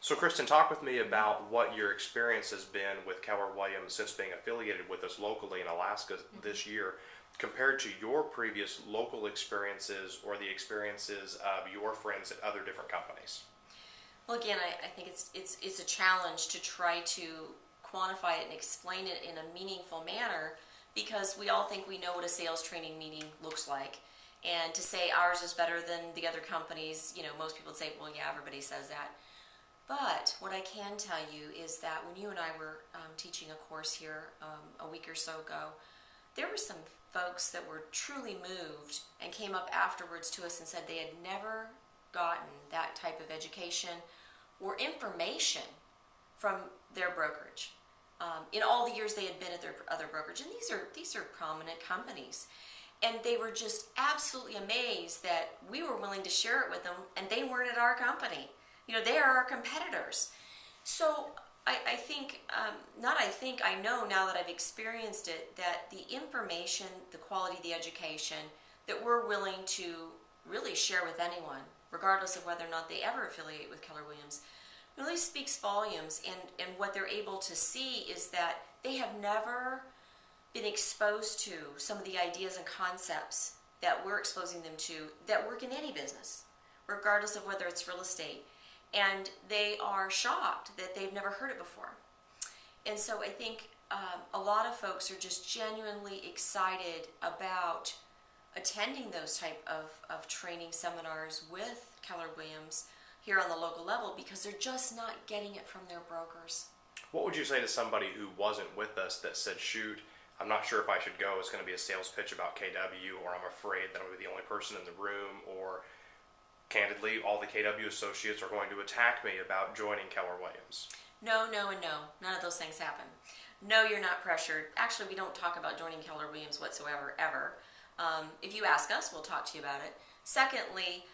So, Kristen, talk with me about what your experience has been with Keller Williams since being affiliated with us locally in Alaska this year, compared to your previous local experiences or the experiences of your friends at other different companies. Well, again, I think it's a challenge to try to quantify it and explain it in a meaningful manner, because we all think we know what a sales training meeting looks like. And to say ours is better than the other companies, most people would say, well, yeah, everybody says that. But what I can tell you is that when you and I were teaching a course here a week or so ago, there were some folks that were truly moved and came up afterwards to us and said they had never gotten that type of education or information from their brokerage in all the years they had been at their other brokerage. And these are prominent companies. And they were just absolutely amazed that we were willing to share it with them, and they weren't at our company. They are our competitors. So I know now that I've experienced it, that the information, the quality of the education that we're willing to really share with anyone, regardless of whether or not they ever affiliate with Keller Williams, really speaks volumes. And what they're able to see is that they have never been exposed to some of the ideas and concepts that we're exposing them to that work in any business, regardless of whether it's real estate. And they are shocked that they've never heard it before. And so I think a lot of folks are just genuinely excited about attending those type of training seminars with Keller Williams here on the local level, because they're just not getting it from their brokers. What would you say to somebody who wasn't with us that said, shoot, I'm not sure if I should go, it's going to be a sales pitch about KW, or I'm afraid that I'm going to be the only person in the room, or candidly, all the KW associates are going to attack me about joining Keller Williams? No, no, and no. None of those things happen. No, you're not pressured. Actually, we don't talk about joining Keller Williams whatsoever, ever. If you ask us, we'll talk to you about it. Secondly,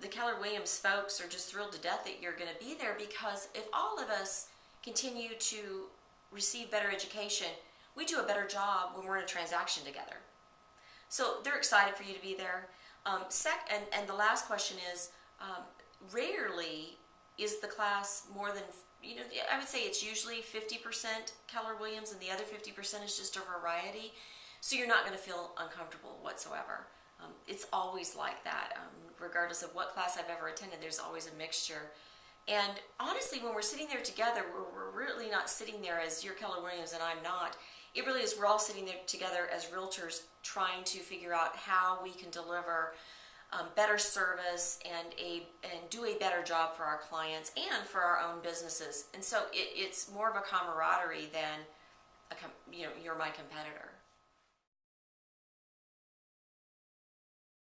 the Keller Williams folks are just thrilled to death that you're going to be there, because if all of us continue to receive better education, we do a better job when we're in a transaction together. So they're excited for you to be there. And the last question is, rarely is the class more than, I would say it's usually 50% Keller Williams and the other 50% is just a variety. So you're not going to feel uncomfortable whatsoever. It's always like that. Regardless of what class I've ever attended, there's always a mixture. And honestly, when we're sitting there together, we're really not sitting there as you're Keller Williams and I'm not. It really is, we're all sitting there together as realtors trying to figure out how we can deliver better service and do a better job for our clients and for our own businesses. And so it's more of a camaraderie than you're my competitor.